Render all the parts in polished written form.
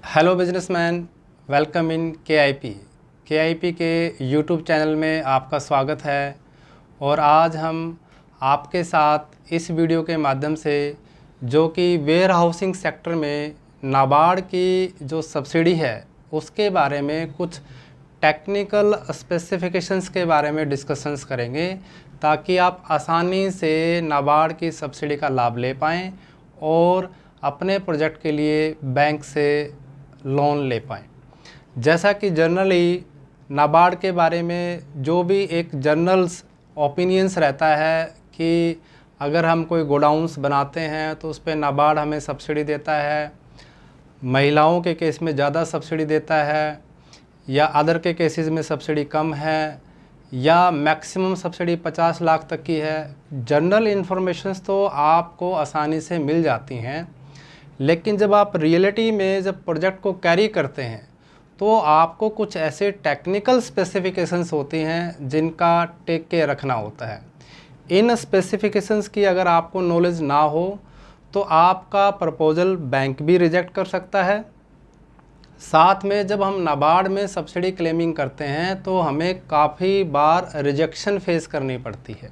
Hello businessman, welcome in के I P के YouTube channel में आपका स्वागत है। और आज हम आपके साथ इस वीडियो के माध्यम से जो कि वेयर हाउसिंग सेक्टर में नाबार्ड की जो सब्सिडी है उसके बारे में कुछ टेक्निकल स्पेसिफिकेशंस के बारे में डिस्कशंस करेंगे, ताकि आप आसानी से नाबार्ड की सब्सिडी का लाभ ले पाएँ और अपने प्रोजेक्ट के लिए बैंक से लोन ले पाएँ। जैसा कि जनरली नाबार्ड के बारे में जो भी एक जर्नल्स ओपिनियंस रहता है कि अगर हम कोई गोडाउंस बनाते हैं तो उस पर नाबार्ड हमें सब्सिडी देता है, महिलाओं के केस में ज़्यादा सब्सिडी देता है या अदर के केसेस में सब्सिडी कम है या मैक्सिमम सब्सिडी 50 लाख तक की है। जनरल इन्फॉर्मेशंस तो आपको आसानी से मिल जाती हैं, लेकिन जब आप रियलिटी में जब प्रोजेक्ट को कैरी करते हैं तो आपको कुछ ऐसे टेक्निकल स्पेसिफिकेशंस होती हैं जिनका टेक केयर रखना होता है। इन स्पेसिफिकेशंस की अगर आपको नॉलेज ना हो तो आपका प्रपोजल बैंक भी रिजेक्ट कर सकता है। साथ में जब हम नाबार्ड में सब्सिडी क्लेमिंग करते हैं तो हमें काफ़ी बार रिजेक्शन फेस करनी पड़ती है,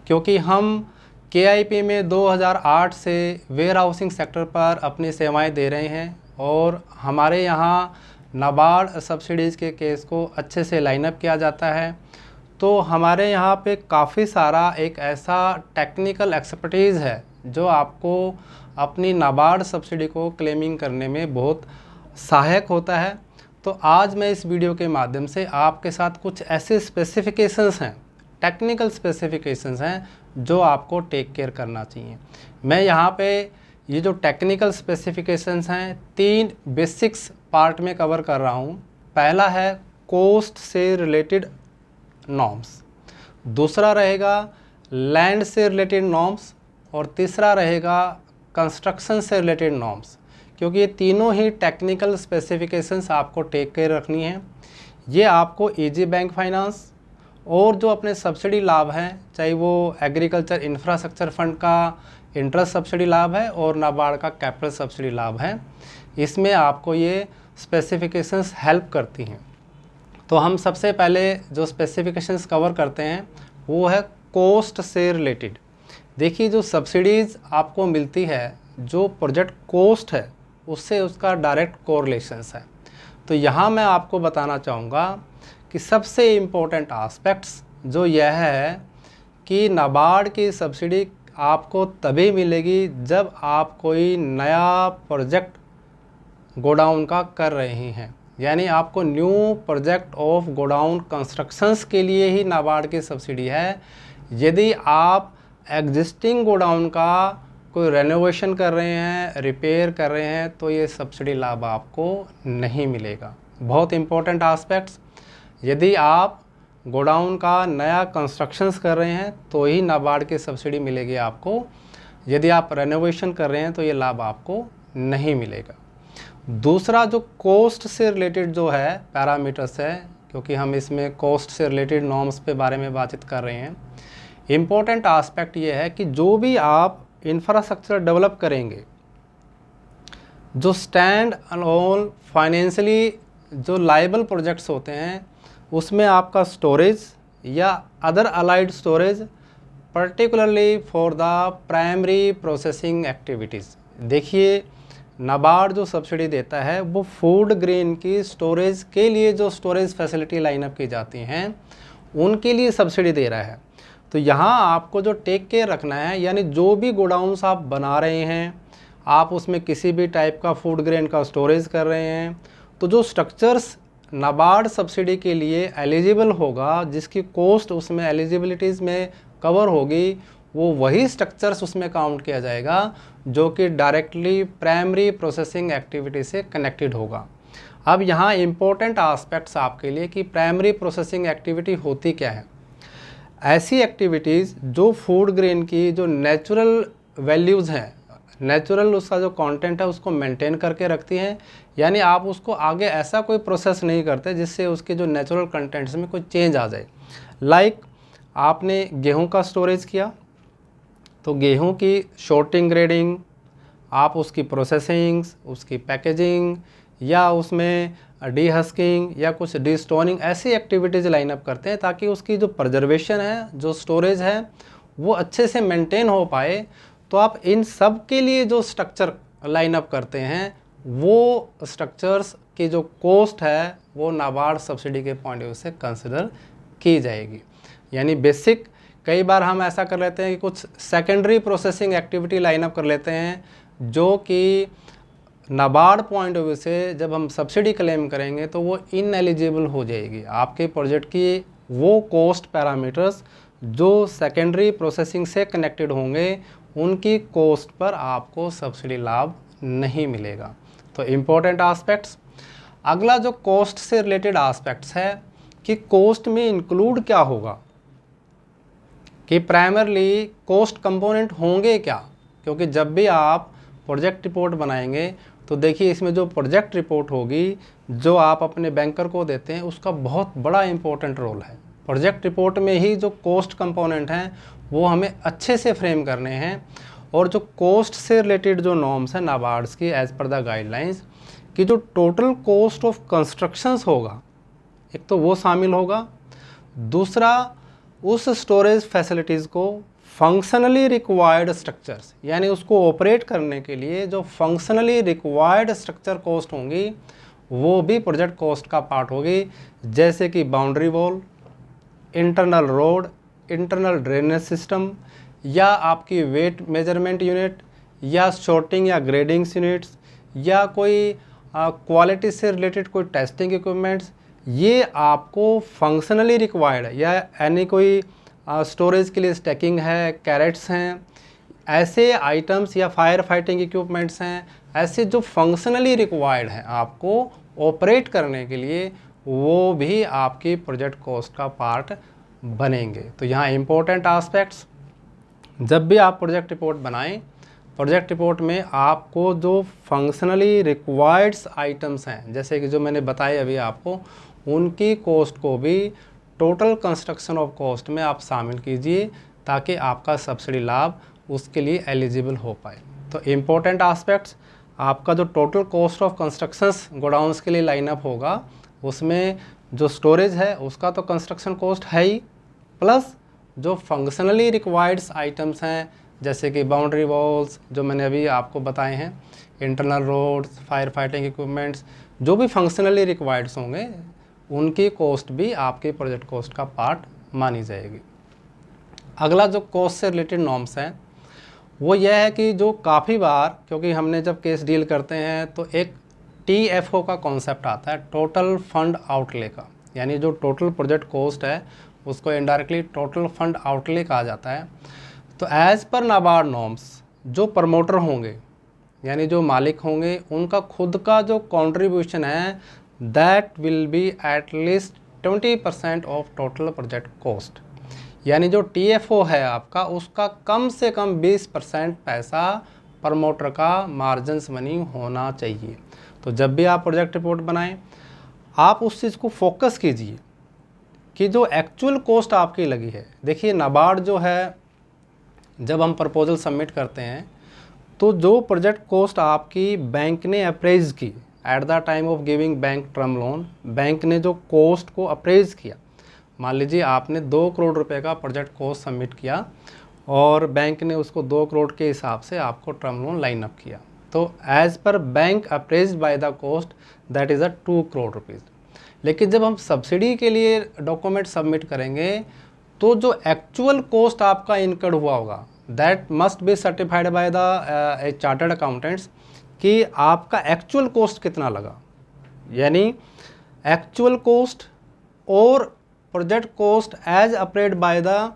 क्योंकि हम के में 2008 से वेयर हाउसिंग सेक्टर पर अपनी सेवाएं दे रहे हैं और हमारे यहाँ नाबार्ड सब्सिडीज़ के केस को अच्छे से लाइनअप किया जाता है। तो हमारे यहाँ पे काफ़ी सारा एक ऐसा टेक्निकल एक्सपर्टीज़ है जो आपको अपनी नाबार्ड सब्सिडी को क्लेमिंग करने में बहुत सहायक होता है। तो आज मैं इस वीडियो के माध्यम से आपके साथ कुछ ऐसे स्पेसिफिकेशंस हैं, टेक्निकल स्पेसिफिकेशंस हैं जो आपको टेक केयर करना चाहिए। मैं यहाँ पे ये जो टेक्निकल स्पेसिफिकेशंस हैं 3 बेसिक्स पार्ट में कवर कर रहा हूँ। पहला है कोस्ट से रिलेटेड नॉर्म्स, दूसरा रहेगा लैंड से रिलेटेड नॉर्म्स और तीसरा रहेगा कंस्ट्रक्शन से रिलेटेड नॉर्म्स। क्योंकि ये तीनों ही टेक्निकल स्पेसिफिकेशंस आपको टेक केयर रखनी है। ये आपको ईजी बैंक फाइनेंस और जो अपने सब्सिडी लाभ हैं, चाहे वो एग्रीकल्चर इंफ्रास्ट्रक्चर फंड का इंटरेस्ट सब्सिडी लाभ है और नाबार्ड का कैपिटल सब्सिडी लाभ है, इसमें आपको ये स्पेसिफिकेशंस हेल्प करती हैं। तो हम सबसे पहले जो स्पेसिफिकेशंस कवर करते हैं वो है कॉस्ट से रिलेटेड। देखिए, जो सब्सिडीज़ आपको मिलती है, जो प्रोजेक्ट कॉस्ट है उससे उसका डायरेक्ट कोरिलेशंस है। तो यहाँ मैं आपको बताना चाहूँगा कि सबसे इम्पोर्टेंट आस्पेक्ट्स जो यह है कि नाबार्ड की सब्सिडी आपको तभी मिलेगी जब आप कोई नया प्रोजेक्ट गोडाउन का कर रहे हैं, यानी आपको new project of godown constructions के लिए ही नाबार्ड की सब्सिडी है। यदि आप एग्जिस्टिंग गोडाउन का कोई रेनोवेशन कर रहे हैं, रिपेयर कर रहे हैं, तो ये सब्सिडी लाभ आपको नहीं मिलेगा। बहुत इंपॉर्टेंट आस्पेक्ट्स, यदि आप गोडाउन का नया कंस्ट्रक्शंस कर रहे हैं तो ही नाबार्ड की सब्सिडी मिलेगी आपको। यदि आप रेनोवेशन कर रहे हैं तो ये लाभ आपको नहीं मिलेगा। दूसरा जो कॉस्ट से रिलेटेड जो है पैरामीटर्स है, क्योंकि हम इसमें कॉस्ट से रिलेटेड नॉर्म्स पे बारे में बातचीत कर रहे हैं, इम्पोर्टेंट आस्पेक्ट ये है कि जो भी आप इंफ्रास्ट्रक्चर डेवलप करेंगे, जो स्टैंड अलोन फाइनेंशियली जो लायबल प्रोजेक्ट्स होते हैं, उसमें आपका स्टोरेज या other allied storage particularly for the primary processing activities. देखिए, नाबार्ड जो सब्सिडी देता है वो फूड ग्रेन की स्टोरेज के लिए जो स्टोरेज फैसिलिटी लाइनअप की जाती हैं उनके लिए सब्सिडी दे रहा है। तो यहाँ आपको जो टेक केयर रखना है, यानी जो भी गोडाउन्स आप बना रहे हैं, आप उसमें किसी भी टाइप का फूड ग्रेन का स्टोरेज कर रहे हैं, तो जो स्ट्रक्चर्स नाबार्ड सब्सिडी के लिए एलिजिबल होगा, जिसकी कॉस्ट उसमें एलिजिबिलिटीज़ में कवर होगी, वो वही स्ट्रक्चर्स उसमें काउंट किया जाएगा जो कि डायरेक्टली प्राइमरी प्रोसेसिंग एक्टिविटी से कनेक्टेड होगा। अब यहाँ इम्पोर्टेंट आस्पेक्ट्स आपके लिए कि प्राइमरी प्रोसेसिंग एक्टिविटी होती क्या है। ऐसी एक्टिविटीज़ जो फूड ग्रेन की जो नेचुरल वैल्यूज़ हैं, नेचुरल उसका जो कंटेंट है उसको मेंटेन करके रखती हैं, यानी आप उसको आगे ऐसा कोई प्रोसेस नहीं करते जिससे उसके जो नेचुरल कंटेंट्स में कोई चेंज आ जाए। लाइक आपने गेहूं का स्टोरेज किया तो गेहूं की शॉर्टिंग ग्रेडिंग, आप उसकी प्रोसेसिंग्स, उसकी पैकेजिंग या उसमें डीहस्किंग या कुछ डीस्टोनिंग ऐसी एक्टिविटीज़ लाइन अप करते हैं ताकि उसकी जो प्रिजर्वेशन है, जो स्टोरेज है, वो अच्छे से मेंटेन हो पाए। तो आप इन सब के लिए जो स्ट्रक्चर लाइन अप करते हैं, वो स्ट्रक्चर्स की जो कॉस्ट है वो नाबार्ड सब्सिडी के पॉइंट ऑफ व्यू से कंसिडर की जाएगी। यानी बेसिक, कई बार हम ऐसा कर लेते हैं कि कुछ secondary processing activity line up कर लेते हैं जो कि नाबार्ड पॉइंट ऑफ व्यू से जब हम सब्सिडी क्लेम करेंगे तो वो इनएलिजिबल हो जाएगी। आपके प्रोजेक्ट की वो कॉस्ट पैरामीटर्स जो सेकेंडरी प्रोसेसिंग से कनेक्टेड होंगे, उनकी कॉस्ट पर आपको सब्सिडी लाभ नहीं मिलेगा। तो इम्पोर्टेंट एस्पेक्ट्स। अगला जो कॉस्ट से रिलेटेड एस्पेक्ट्स है कि कॉस्ट में इंक्लूड क्या होगा, कि प्राइमरली कॉस्ट कंपोनेंट होंगे क्या। क्योंकि जब भी आप प्रोजेक्ट रिपोर्ट बनाएंगे तो देखिए इसमें जो प्रोजेक्ट रिपोर्ट होगी जो आप अपने बैंकर को देते हैं, उसका बहुत बड़ा इंपॉर्टेंट रोल है। प्रोजेक्ट रिपोर्ट में ही जो कॉस्ट कंपोनेंट हैं वो हमें अच्छे से फ्रेम करने हैं, और जो कॉस्ट से रिलेटेड जो नॉर्म्स हैं नाबार्ड्स की एज़ पर द गाइडलाइंस, कि जो टोटल कॉस्ट ऑफ कंस्ट्रक्शंस होगा, एक तो वो शामिल होगा, दूसरा उस स्टोरेज फैसिलिटीज़ को फंक्शनली रिक्वायर्ड स्ट्रक्चर्स, यानी उसको ऑपरेट करने के लिए जो फंक्शनली रिक्वायर्ड स्ट्रक्चर कॉस्ट होंगी वो भी प्रोजेक्ट कॉस्ट का पार्ट होगी। जैसे कि boundary wall, internal road, internal drainage system, या आपकी वेट मेजरमेंट यूनिट, या शॉर्टिंग या ग्रेडिंग्स यूनिट्स, या कोई क्वालिटी से रिलेटेड कोई टेस्टिंग इक्विपमेंट्स, ये आपको फंक्शनली रिक्वायर्ड है। या यानी कोई स्टोरेज के लिए स्टैकिंग है, कैरेट्स हैं, ऐसे आइटम्स या फायर फाइटिंग इक्विपमेंट्स हैं, ऐसे जो फंक्शनली रिक्वायर्ड हैं आपको ऑपरेट करने के लिए, वो भी आपकी प्रोजेक्ट कॉस्ट का पार्ट बनेंगे। तो यहाँ इम्पोर्टेंट एस्पेक्ट्स, जब भी आप प्रोजेक्ट रिपोर्ट बनाएं, प्रोजेक्ट रिपोर्ट में आपको जो फंक्शनली रिक्वायर्ड्स आइटम्स हैं, जैसे कि जो मैंने बताए अभी आपको, उनकी कॉस्ट को भी टोटल कंस्ट्रक्शन ऑफ कॉस्ट में आप शामिल कीजिए ताकि आपका सब्सिडी लाभ उसके लिए एलिजिबल हो पाए। तो इम्पोर्टेंट एस्पेक्ट्स, आपका जो total cost of constructions godowns के लिए लाइनअप होगा, उसमें जो स्टोरेज है उसका तो कंस्ट्रक्शन कॉस्ट है ही, प्लस जो फंक्शनली रिक्वायर्ड्स आइटम्स हैं जैसे कि बाउंड्री वॉल्स जो मैंने अभी आपको बताए हैं, internal roads, fire fighting equipments, जो भी फंक्शनली रिक्वायर्ड्स होंगे उनकी कॉस्ट भी आपके प्रोजेक्ट कॉस्ट का पार्ट मानी जाएगी। अगला जो कॉस्ट से रिलेटेड नॉर्म्स हैं वो यह है कि जो काफ़ी बार, क्योंकि हमने जब केस डील करते हैं तो एक TFO का कॉन्सेप्ट आता है, टोटल फंड आउटले का, यानी जो टोटल प्रोजेक्ट कॉस्ट है उसको इनडायरेक्टली टोटल फंड आउटले कहा जाता है। तो एज़ पर नाबार्ड नॉर्म्स जो प्रमोटर होंगे यानी जो मालिक होंगे, उनका खुद का जो कंट्रीब्यूशन है that will be at least 20% of total project cost, यानी जो TFO है आपका उसका कम से कम 20% पैसा प्रमोटर का मार्जिन्स मनी होना चाहिए। तो जब भी आप प्रोजेक्ट रिपोर्ट बनाएं, आप उस चीज़ को फोकस कीजिए कि जो एक्चुअल कॉस्ट आपकी लगी है। देखिए नाबार्ड जो है, जब हम प्रपोजल सबमिट करते हैं तो जो प्रोजेक्ट कॉस्ट आपकी बैंक ने अप्रेज की at the time of giving bank term loan, bank ने जो कॉस्ट को अप्रेज किया, मान लीजिए आपने 2 करोड़ रुपए का प्रोजेक्ट कॉस्ट सबमिट किया और बैंक ने उसको 2 करोड़ के हिसाब से आपको टर्म लोन लाइन अप किया, तो as per bank appraised by the cost that is 2 crore rupees. लेकिन जब हम सब्सिडी के लिए डॉक्यूमेंट सबमिट करेंगे तो जो एक्चुअल कॉस्ट आपका इनकर्ड हुआ होगा that must be certified by the chartered accountants कि आपका एक्चुअल कॉस्ट कितना लगा, यानी एक्चुअल कॉस्ट और project cost as appraised by the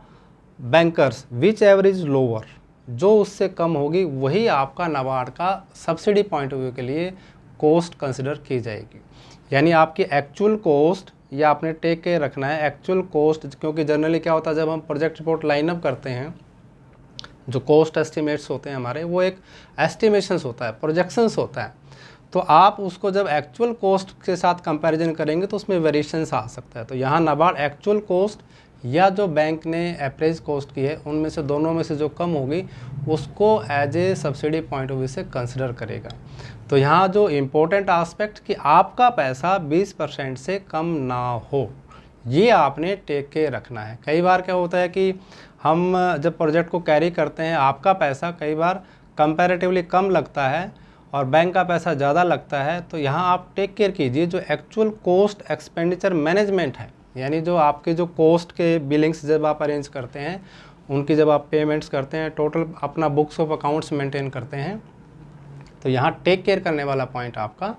bankers which average lower, जो उससे कम होगी वही आपका नाबार्ड का सब्सिडी पॉइंट ऑफ व्यू के लिए कॉस्ट कंसिडर की जाएगी। यानी आपकी एक्चुअल कॉस्ट, या आपने टेक के रखना है एक्चुअल कॉस्ट, क्योंकि जनरली क्या होता है जब हम प्रोजेक्ट रिपोर्ट लाइनअप करते हैं, जो कॉस्ट एस्टिमेट्स होते हैं हमारे, वो एक एस्टिमेशंस होता है, प्रोजेक्शंस होता है, तो आप उसको जब एक्चुअल कॉस्ट के साथ कंपैरिजन करेंगे तो उसमें वेरिएशंस आ सकता है। तो यहाँ नाबार्ड एक्चुअल कॉस्ट या जो बैंक ने अप्रेज कॉस्ट की है उनमें से दोनों में से जो कम होगी उसको as a subsidy point of view से कंसिडर करेगा। तो यहाँ जो इम्पोर्टेंट आस्पेक्ट कि आपका पैसा 20% से कम ना हो, ये आपने टेक के रखना है। कई बार क्या होता है कि हम जब प्रोजेक्ट को कैरी करते हैं आपका पैसा कई बार कंपैरेटिवली कम लगता है और बैंक का पैसा ज़्यादा लगता है, तो यहाँ आप टेक केयर कीजिए जो एक्चुअल कॉस्ट एक्सपेंडिचर मैनेजमेंट है, यानी जो आपके जो कॉस्ट के बिलिंग्स जब आप अरेंज करते हैं, उनकी जब आप पेमेंट्स करते हैं, टोटल अपना बुक्स ऑफ अकाउंट्स मेंटेन करते हैं, तो यहाँ टेक केयर करने वाला पॉइंट आपका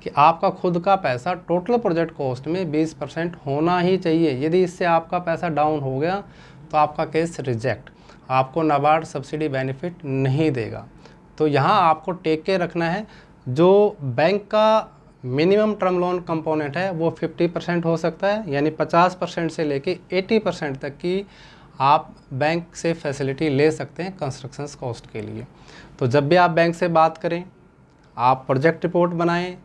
कि आपका खुद का पैसा टोटल प्रोजेक्ट कॉस्ट में 20% होना ही चाहिए। यदि इससे आपका पैसा डाउन हो गया तो आपका केस रिजेक्ट, आपको नाबार्ड सब्सिडी बेनिफिट नहीं देगा। तो यहाँ आपको टेक केयर रखना है। जो बैंक का मिनिमम टर्म लोन कंपोनेंट है वो 50% हो सकता है, यानी 50% से लेके 80% तक की आप बैंक से फैसिलिटी ले सकते हैं कंस्ट्रक्शन कॉस्ट के लिए। तो जब भी आप बैंक से बात करें, आप प्रोजेक्ट रिपोर्ट बनाएं,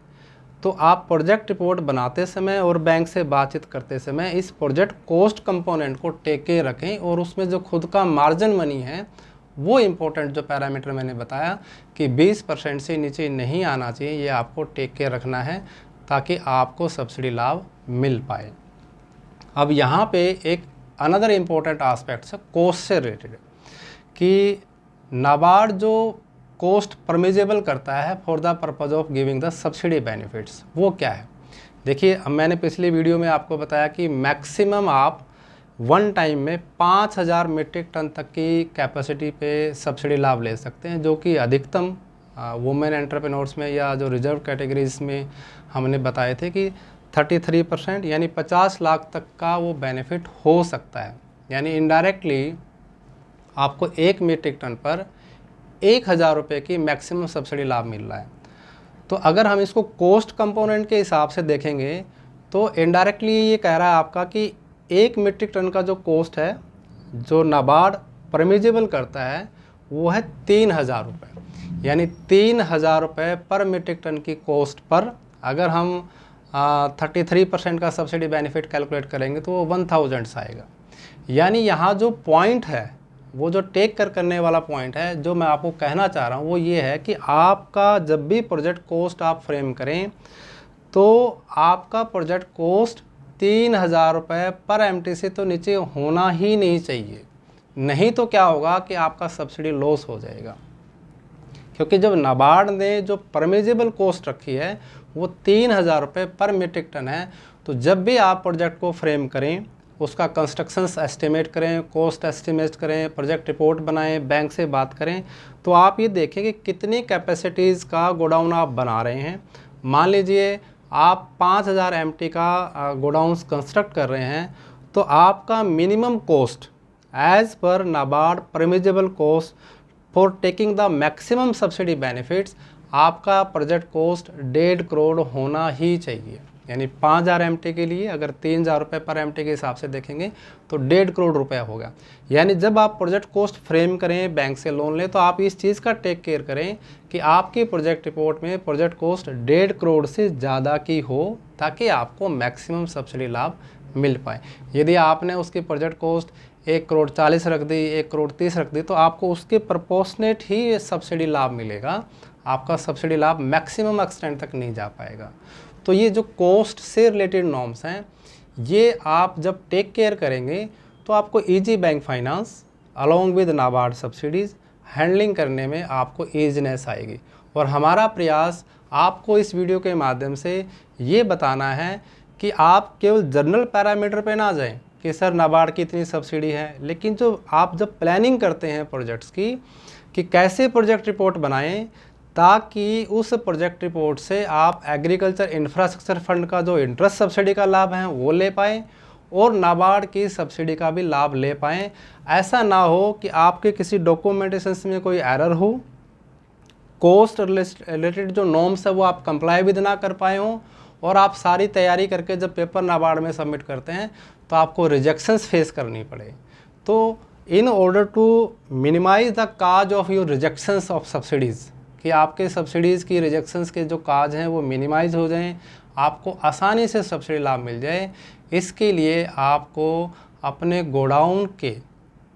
तो आप प्रोजेक्ट रिपोर्ट बनाते समय और बैंक से बातचीत करते समय इस प्रोजेक्ट कॉस्ट कंपोनेंट को टेक के रखें और उसमें जो खुद का मार्जिन मनी है वो इम्पोर्टेंट जो पैरामीटर मैंने बताया कि 20% से नीचे नहीं आना चाहिए, ये आपको टेक के रखना है ताकि आपको सब्सिडी लाभ मिल पाए। अब यहाँ पे एक अनदर इम्पोर्टेंट आस्पेक्ट है कॉस्ट से रिलेटेड कि नाबार्ड जो कॉस्ट परमिजेबल करता है for the purpose of giving the subsidy benefits, वो क्या है। देखिए, मैंने पिछली वीडियो में आपको बताया कि मैक्सिमम आप वन टाइम में 5000 मीट्रिक टन तक की कैपेसिटी पे सब्सिडी लाभ ले सकते हैं, जो कि अधिकतम वुमेन एंटरप्रेन्योर्स में या जो रिजर्व कैटेगरीज में हमने बताए थे कि 33% यानी 50 लाख तक का वो बेनिफिट हो सकता है। यानी इनडायरेक्टली आपको 1 मीट्रिक टन पर 1000 रुपये की मैक्सिमम सब्सिडी लाभ मिल रहा है। तो अगर हम इसको कॉस्ट कंपोनेंट के हिसाब से देखेंगे तो इनडायरेक्टली ये कह रहा है आपका कि 1 मीट्रिक टन का जो कॉस्ट है जो नाबार्ड परमिजेबल करता है वो है 3000 रुपये, यानी 3000 रुपये पर मीट्रिक टन की कॉस्ट पर अगर हम 33% का सब्सिडी बेनिफिट कैलकुलेट करेंगे तो वो 1000 आएगा। यानी यहाँ जो पॉइंट है, वो जो टेक करने वाला पॉइंट है, जो मैं आपको कहना चाह रहा हूँ वो ये है कि आपका जब भी प्रोजेक्ट कॉस्ट आप फ्रेम करें तो आपका प्रोजेक्ट कॉस्ट 3000 रुपये पर एमटी से तो नीचे होना ही नहीं चाहिए, नहीं तो क्या होगा कि आपका सब्सिडी लॉस हो जाएगा। क्योंकि जब नाबार्ड ने जो परमिजेबल कॉस्ट रखी है वो 3000 रुपये पर मीट्रिक टन है, तो जब भी आप प्रोजेक्ट को फ्रेम करें, उसका कंस्ट्रक्शन एस्टिमेट करें, कॉस्ट एस्टिमेट करें, प्रोजेक्ट रिपोर्ट बनाएं, बैंक से बात करें, तो आप ये देखें कि कितनी कैपेसिटीज़ का गोडाउन आप बना रहे हैं। मान लीजिए आप 5000 एमटी का गोडाउन कंस्ट्रक्ट कर रहे हैं, तो आपका मिनिमम कॉस्ट एज पर NABARD permissible cost for taking the maximum subsidy benefits आपका प्रोजेक्ट कॉस्ट 1.5 करोड़ होना ही चाहिए। यानी 5000 एमटी के लिए अगर 3000 रुपये पर एमटी के हिसाब से देखेंगे तो 1.5 करोड़ रुपया होगा। यानी जब आप प्रोजेक्ट कॉस्ट फ्रेम करें, बैंक से लोन लें, तो आप इस चीज़ का टेक केयर करें कि आपकी प्रोजेक्ट रिपोर्ट में प्रोजेक्ट कॉस्ट 1.5 करोड़ से ज़्यादा की हो, ताकि आपको मैक्सिमम सब्सिडी लाभ मिल पाए। यदि आपने उसकी प्रोजेक्ट कॉस्ट 1 करोड़ 40 रख दी, 1 करोड़ 30 रख दी, तो आपको उसके प्रपोर्शनेट ही सब्सिडी लाभ मिलेगा, आपका सब्सिडी लाभ मैक्सिमम एक्सटेंट तक नहीं जा पाएगा। तो ये जो कॉस्ट से रिलेटेड नॉर्म्स हैं, ये आप जब टेक केयर करेंगे तो आपको easy bank finance along with NABARD subsidies handling करने में आपको ईजीनेस आएगी। और हमारा प्रयास आपको इस वीडियो के माध्यम से ये बताना है कि आप केवल जनरल पैरामीटर पे ना जाएं कि सर नाबार्ड की इतनी सब्सिडी है, लेकिन जो आप जब प्लानिंग करते हैं प्रोजेक्ट्स की कि कैसे प्रोजेक्ट रिपोर्ट बनाएं ताकि उस प्रोजेक्ट रिपोर्ट से आप एग्रीकल्चर इंफ्रास्ट्रक्चर फंड का जो इंटरेस्ट सब्सिडी का लाभ है वो ले पाएँ और नाबार्ड की सब्सिडी का भी लाभ ले पाएँ। ऐसा ना हो कि आपके किसी डॉक्यूमेंटेशन में कोई एरर हो, कॉस्ट रिलेटेड जो नॉर्म्स है वो आप कंप्लाई विद ना कर पाए हों, और आप सारी तैयारी करके जब पेपर नाबार्ड में सबमिट करते हैं तो आपको रिजेक्शंस फेस करनी पड़े। तो in order to minimize the cause of your rejections of subsidies, कि आपके सब्सिडीज़ की रिजेक्शंस के जो काज हैं वो मिनिमाइज हो जाएं, आपको आसानी से सब्सिडी लाभ मिल जाए, इसके लिए आपको अपने गोडाउन के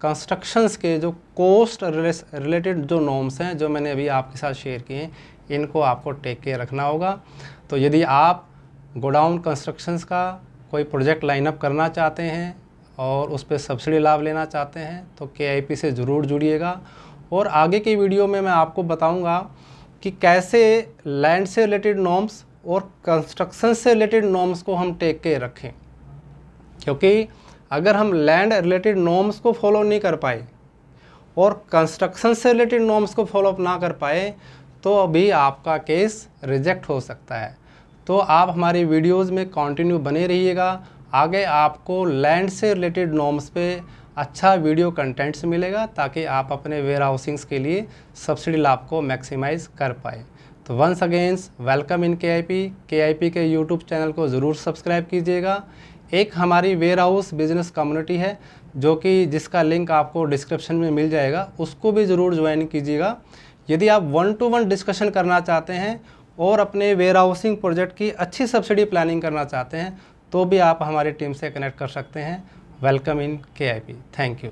कंस्ट्रक्शंस के जो कोस्ट रिलेटेड जो नॉर्म्स हैं जो मैंने अभी आपके साथ शेयर किए हैं, इनको आपको टेक केयर रखना होगा। तो यदि आप गोडाउन कंस्ट्रक्शंस का कोई प्रोजेक्ट लाइनअप करना चाहते हैं और उस पर सब्सिडी लाभ लेना चाहते हैं तो KIP से ज़रूर जुड़िएगा। और आगे की वीडियो में मैं आपको बताऊंगा कि कैसे लैंड से रिलेटेड नॉर्म्स और कंस्ट्रक्शन से रिलेटेड नॉर्म्स को हम टेक केयर रखें, क्योंकि अगर हम लैंड रिलेटेड नॉर्म्स को फॉलो नहीं कर पाए और कंस्ट्रक्शन से रिलेटेड नॉर्म्स को फॉलो अप ना कर पाए तो अभी आपका केस रिजेक्ट हो सकता है। तो आप हमारी वीडियोस में कंटिन्यू बने रहिएगा। आगे आपको लैंड से रिलेटेड नॉर्म्स पे अच्छा वीडियो कंटेंट्स मिलेगा ताकि आप अपने वेयर हाउसिंग्स के लिए सब्सिडी लाभ को मैक्सिमाइज़ कर पाए। तो once again welcome in KIP के यूट्यूब चैनल को ज़रूर सब्सक्राइब कीजिएगा। एक हमारी वेयर हाउस बिजनेस कम्युनिटी है जो कि जिसका लिंक आपको डिस्क्रिप्शन में मिल जाएगा, उसको भी ज़रूर ज्वाइन कीजिएगा। यदि आप 1-to-1 डिस्कशन करना चाहते हैं और अपने वेयर हाउसिंग प्रोजेक्ट की अच्छी सब्सिडी प्लानिंग करना चाहते हैं तो भी आप हमारी टीम से कनेक्ट कर सकते हैं। Welcome in KIP। Thank you.